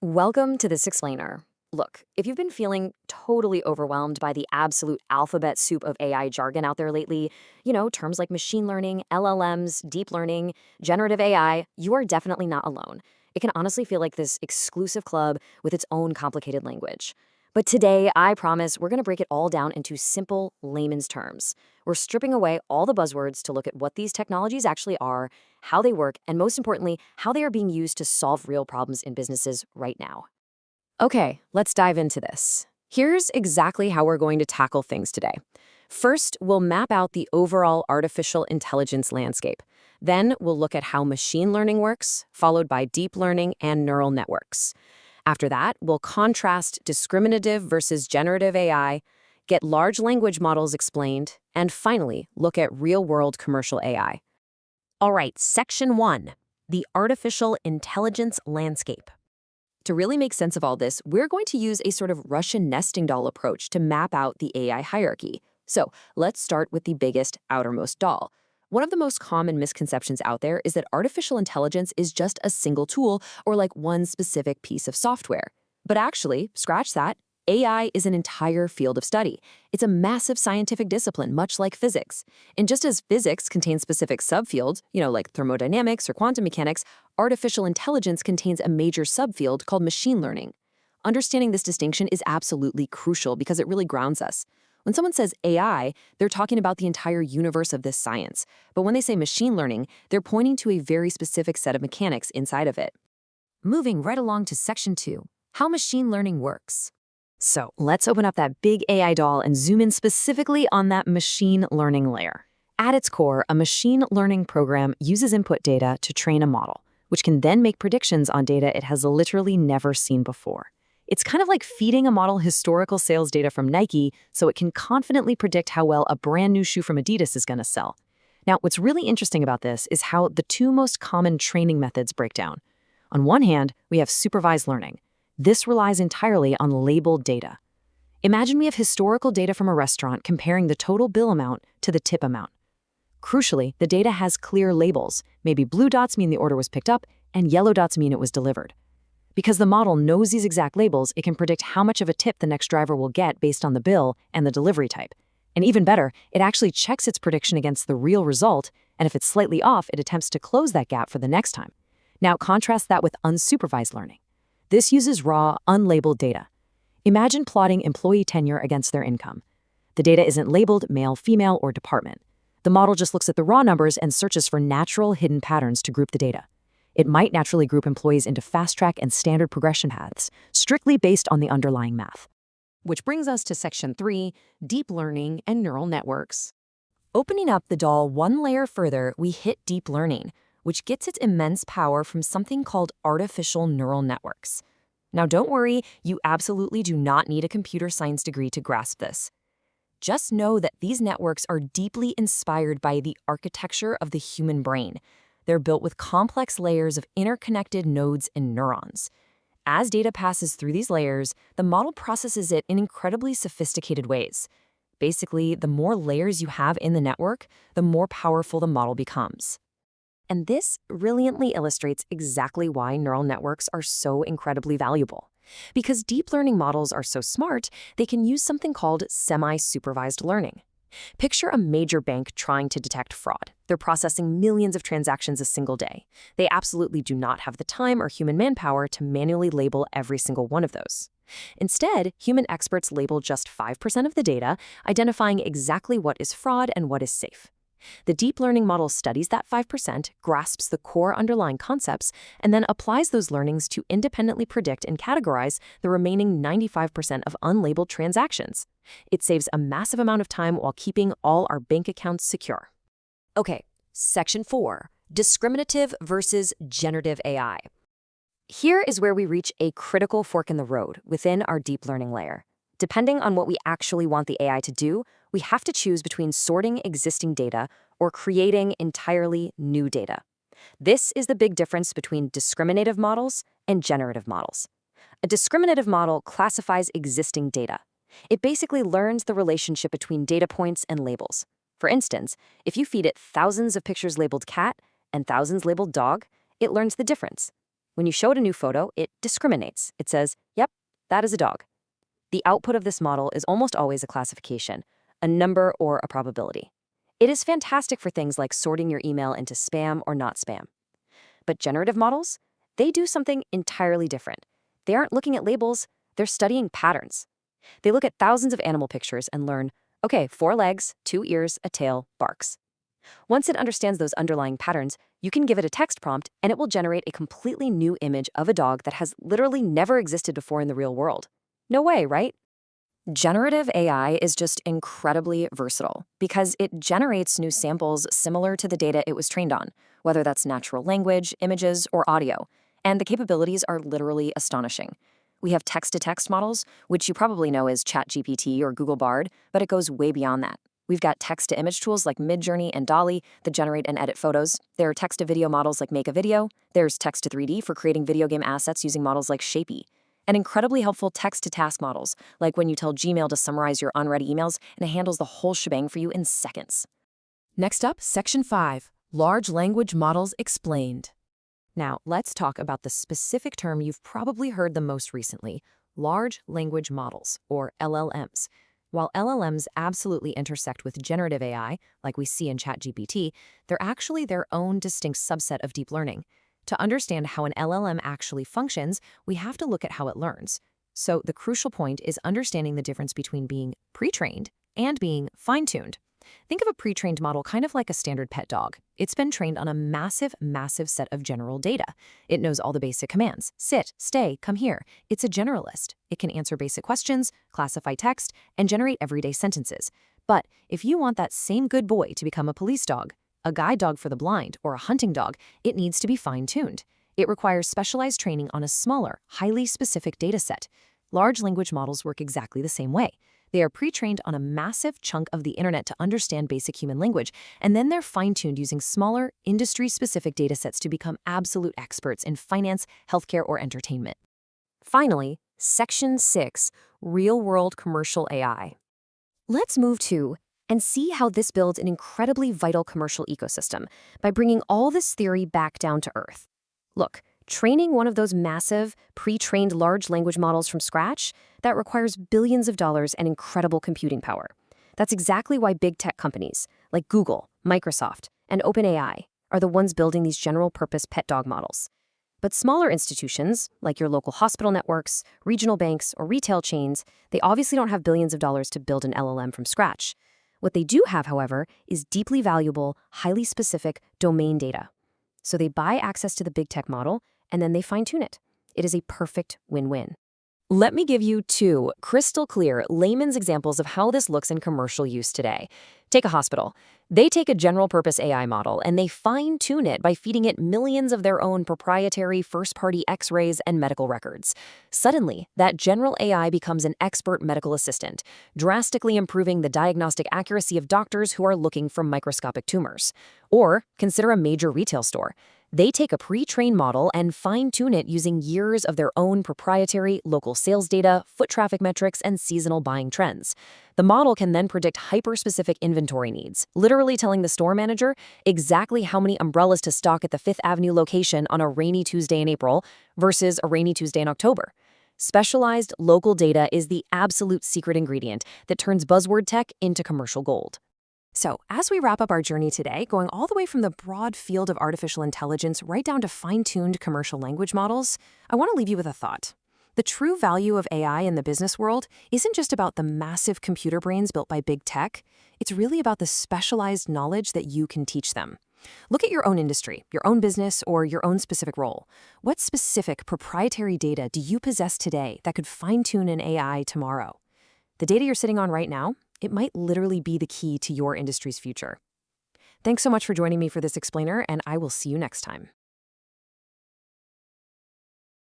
Welcome to this explainer. Look, if you've been feeling totally overwhelmed by the absolute alphabet soup of AI jargon out there lately, terms like machine learning, LLMs, deep learning, generative AI, you are definitely not alone. It can honestly feel like this exclusive club with its own complicated language. But today, I promise we're going to break it all down into simple layman's terms. We're stripping away all the buzzwords to look at what these technologies actually are, how they work, and most importantly, how they are being used to solve real problems in businesses right now. Okay, let's dive into this. Here's exactly how we're going to tackle things today. First, we'll map out the overall artificial intelligence landscape. Then, we'll look at how machine learning works, followed by deep learning and neural networks. After that, we'll contrast discriminative versus generative AI, get large language models explained, and finally, look at real-world commercial AI. All right, Section 1, the artificial intelligence landscape. To really make sense of all this, we're going to use a sort of Russian nesting doll approach to map out the AI hierarchy. So let's start with the biggest, outermost doll. One of the most common misconceptions out there is that artificial intelligence is just a single tool or like one specific piece of software. But actually, scratch that, AI is an entire field of study. It's a massive scientific discipline, much like physics. And just as physics contains specific subfields, like thermodynamics or quantum mechanics, artificial intelligence contains a major subfield called machine learning. Understanding this distinction is absolutely crucial because it really grounds us. When someone says AI, they're talking about the entire universe of this science. But when they say machine learning, they're pointing to a very specific set of mechanics inside of it. Moving right along to Section 2, how machine learning works. So let's open up that big AI doll and zoom in specifically on that machine learning layer. At its core, a machine learning program uses input data to train a model, which can then make predictions on data it has literally never seen before. It's kind of like feeding a model historical sales data from Nike so it can confidently predict how well a brand new shoe from Adidas is going to sell. Now, what's really interesting about this is how the two most common training methods break down. On one hand, we have supervised learning. This relies entirely on labeled data. Imagine we have historical data from a restaurant comparing the total bill amount to the tip amount. Crucially, the data has clear labels. Maybe blue dots mean the order was picked up, and yellow dots mean it was delivered. Because the model knows these exact labels, it can predict how much of a tip the next driver will get based on the bill and the delivery type. And even better, it actually checks its prediction against the real result, and if it's slightly off, it attempts to close that gap for the next time. Now, contrast that with unsupervised learning. This uses raw, unlabeled data. Imagine plotting employee tenure against their income. The data isn't labeled male, female, or department. The model just looks at the raw numbers and searches for natural hidden patterns to group the data. It might naturally group employees into fast-track and standard progression paths, strictly based on the underlying math. Which brings us to Section 3, deep learning and neural networks. Opening up the doll one layer further, we hit deep learning, which gets its immense power from something called artificial neural networks. Now don't worry, you absolutely do not need a computer science degree to grasp this. Just know that these networks are deeply inspired by the architecture of the human brain. They're built with complex layers of interconnected nodes and neurons. As data passes through these layers, the model processes it in incredibly sophisticated ways. Basically, the more layers you have in the network, the more powerful the model becomes. And this brilliantly illustrates exactly why neural networks are so incredibly valuable. Because deep learning models are so smart, they can use something called semi-supervised learning. Picture a major bank trying to detect fraud. They're processing millions of transactions a single day. They absolutely do not have the time or human manpower to manually label every single one of those. Instead, human experts label just 5% of the data, identifying exactly what is fraud and what is safe. The deep learning model studies that 5%, grasps the core underlying concepts, and then applies those learnings to independently predict and categorize the remaining 95% of unlabeled transactions. It saves a massive amount of time while keeping all our bank accounts secure. Okay, Section 4, discriminative versus generative AI. Here is where we reach a critical fork in the road within our deep learning layer. Depending on what we actually want the AI to do, we have to choose between sorting existing data or creating entirely new data. This is the big difference between discriminative models and generative models. A discriminative model classifies existing data. It basically learns the relationship between data points and labels. For instance, if you feed it thousands of pictures labeled cat and thousands labeled dog, it learns the difference. When you show it a new photo, it discriminates. It says, yep, that is a dog. The output of this model is almost always a classification, a number or a probability. It is fantastic for things like sorting your email into spam or not spam. But generative models, they do something entirely different. They aren't looking at labels, they're studying patterns. They look at thousands of animal pictures and learn, okay, 4 legs, 2 ears, a tail, barks. Once it understands those underlying patterns, you can give it a text prompt and it will generate a completely new image of a dog that has literally never existed before in the real world. No way, right? Generative AI is just incredibly versatile because it generates new samples similar to the data it was trained on, whether that's natural language, images, or audio. And the capabilities are literally astonishing. We have text-to-text models, which you probably know as ChatGPT or Google Bard, but it goes way beyond that. We've got text-to-image tools like Midjourney and DALL-E that generate and edit photos. There are text-to-video models like Make a Video. There's text-to-3D for creating video game assets using models like Shapey. And incredibly helpful text-to-task models, like when you tell Gmail to summarize your unread emails and it handles the whole shebang for you in seconds. Next up, Section 5, Large Language Models Explained. Now, let's talk about the specific term you've probably heard the most recently, large language models, or LLMs. While LLMs absolutely intersect with generative AI, like we see in ChatGPT, they're actually their own distinct subset of deep learning. To understand how an LLM actually functions, we have to look at how it learns. So the crucial point is understanding the difference between being pre-trained and being fine-tuned. Think of a pre-trained model kind of like a standard pet dog. It's been trained on a massive set of general data. It knows all the basic commands. Sit, stay, come here. It's a generalist. It can answer basic questions, classify text, and generate everyday sentences. But if you want that same good boy to become a police dog, a guide dog for the blind, or a hunting dog, it needs to be fine-tuned. It requires specialized training on a smaller, highly specific dataset. Large language models work exactly the same way. They are pre-trained on a massive chunk of the internet to understand basic human language, and then they're fine-tuned using smaller, industry-specific datasets to become absolute experts in finance, healthcare, or entertainment. Finally, Section 6, Real-World Commercial AI. Let's move to and see how this builds an incredibly vital commercial ecosystem by bringing all this theory back down to earth. Look, training one of those massive, pre-trained large language models from scratch, that requires billions of dollars and incredible computing power. That's exactly why big tech companies like Google, Microsoft, and OpenAI are the ones building these general-purpose pet dog models. But smaller institutions, like your local hospital networks, regional banks, or retail chains, they obviously don't have billions of dollars to build an LLM from scratch. What they do have, however, is deeply valuable, highly specific domain data. So they buy access to the big tech model, and then they fine-tune it. It is a perfect win-win. Let me give you 2 crystal clear layman's examples of how this looks in commercial use today. Take a hospital. They take a general-purpose AI model and they fine-tune it by feeding it millions of their own proprietary first-party X-rays and medical records. Suddenly, that general AI becomes an expert medical assistant, drastically improving the diagnostic accuracy of doctors who are looking for microscopic tumors. Or consider a major retail store. They take a pre-trained model and fine-tune it using years of their own proprietary local sales data, foot traffic metrics, and seasonal buying trends. The model can then predict hyper-specific inventory needs, literally telling the store manager exactly how many umbrellas to stock at the Fifth Avenue location on a rainy Tuesday in April versus a rainy Tuesday in October. Specialized local data is the absolute secret ingredient that turns buzzword tech into commercial gold. So, as we wrap up our journey today, going all the way from the broad field of artificial intelligence right down to fine-tuned commercial language models, I want to leave you with a thought. The true value of AI in the business world isn't just about the massive computer brains built by big tech. It's really about the specialized knowledge that you can teach them. Look at your own industry, your own business, or your own specific role. What specific proprietary data do you possess today that could fine-tune an AI tomorrow? The data you're sitting on right now, it might literally be the key to your industry's future. Thanks so much for joining me for this explainer, and I will see you next time.